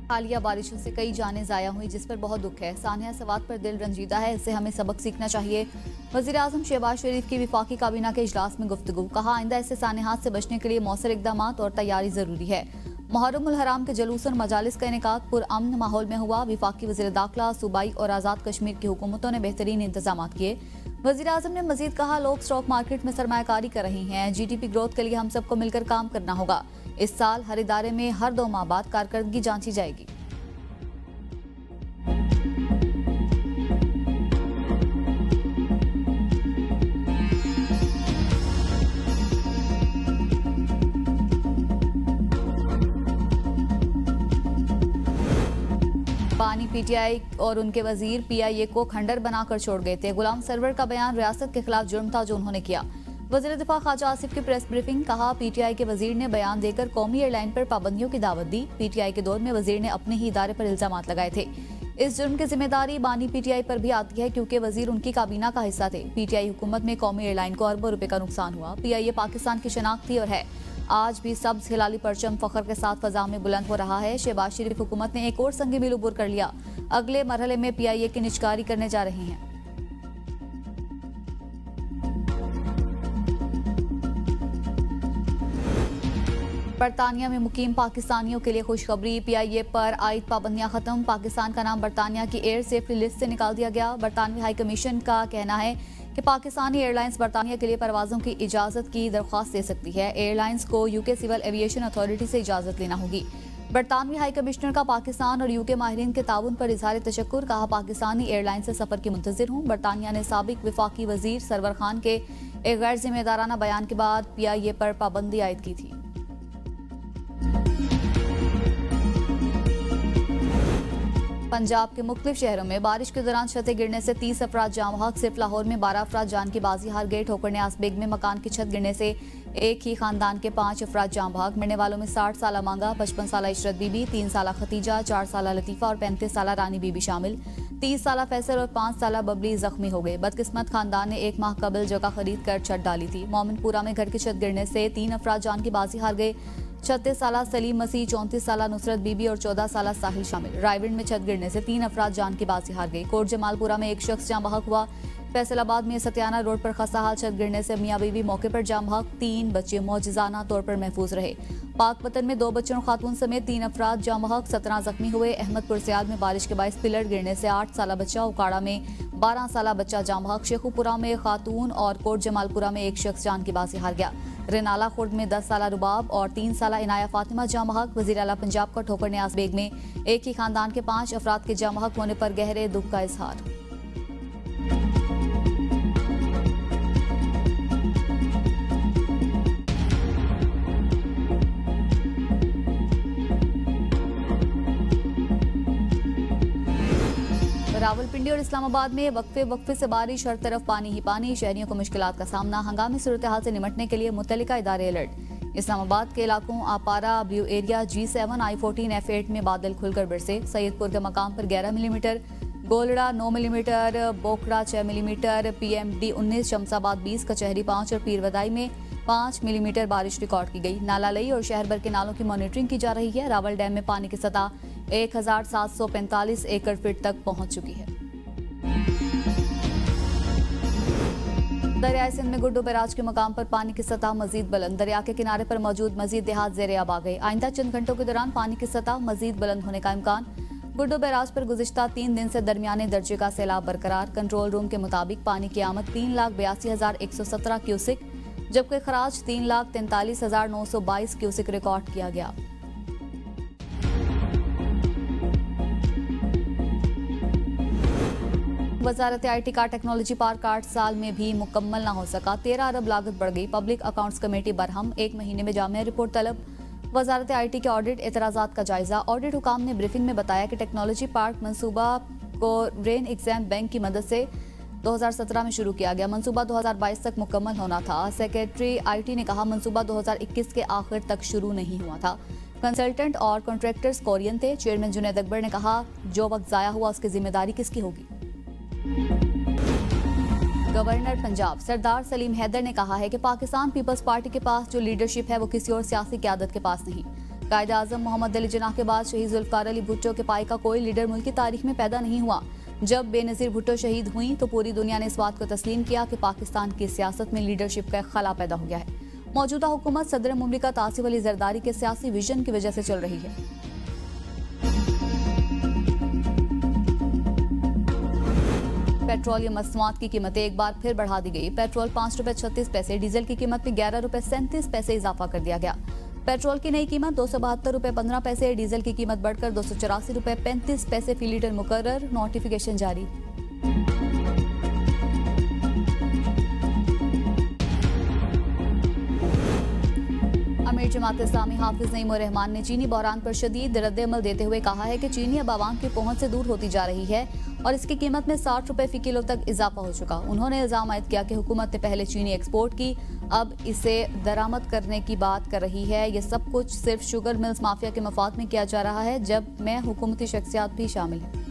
हालिया बारिशों से कई जानें जाया हुई, जिस पर बहुत दुख है। सानिया सवात पर दिल रंजीदा है, इससे हमें सबक सीखना चाहिए। वजीर आजम शहबाज शरीफ की विफाकी काबीना के इजलास में गुफ्तगू, कहा आइंदा ऐसे सानेहात से बचने के लिए मौसर इकदाम और तैयारी जरूरी है। मुहर्रम उल हराम के जुलूस और मजालिस का इनेकाद पुरअमन माहौल में हुआ। विफाकी वज़ीर दाखिला, सूबाई और आज़ाद कश्मीर की हुकूमतों ने बेहतरीन इंतजाम किए। वज़ीर आज़म ने मजीद कहा, लोग स्टॉक मार्केट में सरमायाकारी कर रहे हैं। GDP ग्रोथ के लिए हम सबको मिलकर काम करना होगा। इस साल हर इदारे में हर 2 माह बाद कारकर्दगी जांची जाएगी। बानी PTI और उनके वजीर PIA को खंडर बनाकर छोड़ गए थे। गुलाम सरवर का बयान रियासत के खिलाफ जुर्म था जो उन्होंने किया। वजीर दिफा ख्वाजा आसिफ की प्रेस ब्रीफिंग, कहा PTI के वजीर ने बयान देकर कौमी एयरलाइन पर पाबंदियों की दावत दी। PTI के दौर में वजीर ने अपने ही इदारे पर इल्जाम लगाए थे। इस जुर्म की जिम्मेदारी बानी PTI पर भी आती है, क्योंकि वजीर उनकी काबीना का हिस्सा थे। PTI हुकूमत में कौमी एयरलाइन को अरबों रुपए का नुकसान हुआ। PIA पाकिस्तान की शनाख्त थी और है। आज भी सब्ज हिलाली परचम फखर के साथ फजा में बुलंद हो रहा है। शहबाज शरीफ हुकूमत ने एक और संगी मिल उबूर कर लिया। अगले मरहले में PIA की निजकारी करने जा रहे हैं। बरतानिया में मुकीम पाकिस्तानियों के लिए खुशखबरी, PIA पर आयद पाबंदियां खत्म। पाकिस्तान का नाम बरतानिया की एयर सेफ्टी लिस्ट से निकाल दिया गया। बरतानवी हाई कमीशन का कहना है कि पाकिस्तानी एयरलाइंस बरतानिया के लिए परवाजों की इजाजत की दरख्वास्त दे सकती है। एयरलाइंस को UK सिविल एविएशन अथॉरिटी से इजाजत लेना होगी। बरतानवी हाई कमिश्नर का पाकिस्तान और UK माहिरीन के ताउन पर इजहार तशक्कुर, कहा पाकिस्तानी एयरलाइन से सफर की मुंतजिर हूँ। बरतानिया ने साबिक विफाकी वजीर सरवर खान के एक गैर जिम्मेदाराना बयान के बाद PIA पर पाबंदी आयद की थी। पंजाब के मुख्तलिफ शहरों में बारिश के दौरान छतें गिरने से 30 अफराद जाम बहक। सिर्फ लाहौर में 12 अफराद जान की बाजी हार गए। ठोकर न्यास बेग में मकान की छत गिरने से एक ही खानदान के 5 अफराद जाम बहक। मरने वालों में 60 साला मांगा, 55 साला इशरत बीबी, 3 साला खतीजा, 4 साला लतीफ़ा और 35 साला रानी बीबी शामिल। 30 साला फैसल और 5 साला बबली जख्मी हो गए। बदकिस्मत खानदान ने 1 माह कबल जगह खरीद कर छत डाली थी। मोमिनपुरा में घर की छत गिरने से 3 अफराद जान की बाजी हार गए। 36 साला सलीम मसीह, 34 साला नुसरत बीबी और 14 साला साहिल शामिल। रायविंड में छत गिरने से 3 अफराद जान की बाजी हार गए। कोट जमालपुरा में एक शख्स जाम बहक हुआ। फैसलाबाद में सत्याना रोड पर खस्ता हाल छत गिरने से मियाँ बीवी मौके पर जाम बहक। 3 बच्चे मौजज़ाना तौर पर महफूज रहे। पाकपतन में 2 बच्चों और खातून समेत 3 अफराद जाम बहक, 17 जख्मी हुए। अहमदपुर सियाल में बारिश के बायस पिलर गिरने से 8 साला बच्चा, उकाड़ा में 12 साला बच्चा जाम बहक। शेखुपुरा में खातून और कोट जमालपुरा में एक शख्स जान की बाजी हार गया। रेनाला खुर्द में 10 साला रुबाब और 3 साला इनाया फातिमा जाम बहक। वज़ीर आला पंजाब का ठोकर न्यास बेग में एक ही खानदान के 5 अफराद के जाम बहक होने पर गहरे दुख का इजहार। रावलपिंडी और इस्लामाबाद में वक्फे से बारिश, हर तरफ पानी ही पानी। शहरियों को मुश्किलात का सामना। हंगामी सूरत हाल से निमटने के लिए मुतल्लिका इदारे अलर्ट। इस्लामाबाद के इलाकों आपारा, blue area, G7, I-14, F8 में बादल खुलकर बरसे। सैयदपुर के मकाम पर 11 millimetre, Golra 9 millimetre, Bokhra 6 millimetre, PMD 19, Shamsabad 20, कचहरी 5 और पीरवदाई में 5 मिलीमीटर बारिश रिकॉर्ड की गई। नाला लई और शहर भर के नालों की मॉनिटरिंग की जा रही है। रावल डैम में पानी की सतह 1745 एकड़ फीट तक पहुंच चुकी है। दरियाई सिंध में गुड्डू बैराज के मकाम पर पानी की सतह मजीद बुलंद। दरिया के किनारे पर मौजूद मजीद देहात ज़ेरे आब आ गए। आइंदा चंद घंटों के दौरान पानी की सतह मजीद बुलंद होने का इम्कान। गुड्डू बैराज पर गुज़िश्ता 3 दिन से दरमियाने दर्जे का सैलाब बरकरार। कंट्रोल रूम के मुताबिक पानी की आमद 3,82,117 क्यूसिक, जबकि खराज 3,43,922 क्यूसिक रिकॉर्ड किया गया। वजारत IT का टेक्नोलॉजी पार्क 8 साल में भी मुकम्मल न हो सका। 13 अरब लागत बढ़ गई। पब्लिक अकाउंट्स कमेटी बरहम, 1 महीने में जामिया रिपोर्ट तलब। वजारत IT के ऑडिट एतराज़ात का जायजा। ऑडिट हुकाम ने ब्रीफिंग में बताया कि टेक्नोलॉजी पार्क मंसूबा को रेन एग्जाम बैंक की मदद से 2017 में शुरू किया गया। मंसूबा 2022 तक मुकम्मल होना था। सेक्रेटरी IT ने कहा मंसूबा 2021 के आखिर तक शुरू नहीं हुआ था। कंसल्टेंट और कॉन्ट्रैक्टर्स कोरियन थे। चेयरमैन जुनैद अकबर ने कहा जो वक्त ज़ाया हुआ उसकी जिम्मेदारी किसकी होगी। गवर्नर पंजाब सरदार सलीम हैदर ने कहा है कि पाकिस्तान पीपल्स पार्टी के पास जो लीडरशिप है वो किसी और सियासी क़यादत के पास नहीं। कायदे आजम मोहम्मद अली जिन्नाह के बाद शहीद जुल्फकार अली भुट्टो के पाई का कोई लीडर मुल्क की तारीख में पैदा नहीं हुआ। जब बेनज़ीर भुट्टो शहीद हुई तो पूरी दुनिया ने इस बात को तस्लीम किया कि पाकिस्तान की सियासत में लीडरशिप का एक खला पैदा हो गया है। मौजूदा हुकूमत सदर मुमलिकत आसिफ अली जरदारी के सियासी विजन की वजह से चल रही है। पेट्रोलियम मसनूआत की कीमतें एक बार फिर बढ़ा दी गई। पेट्रोल 5 रुपए 36 पैसे, डीजल की कीमत में 11 रुपए 37 पैसे इजाफा कर दिया गया। पेट्रोल की नई कीमत 272 रुपए 15 पैसे, डीजल की कीमत बढ़कर 284 रुपए 35 पैसे फी लीटर मुकर्रर। नोटिफिकेशन जारी। अमीर जमात इस्लामी हाफिज नईम उर रहमान ने चीनी बहरान पर शदीद रद्द-ए-अमल देते हुए कहा है कि चीनी अब आवाम की पहुंच से दूर होती जा रही है और इसकी कीमत में 60 रुपए फी किलो तक इजाफा हो चुका। उन्होंने इल्जाम आयद किया कि हुकूमत ने पहले चीनी एक्सपोर्ट की, अब इसे दरामद करने की बात कर रही है। ये सब कुछ सिर्फ शुगर मिल्स माफिया के मफाद में किया जा रहा है, जब में हुकूमती शख्सियात भी शामिल है।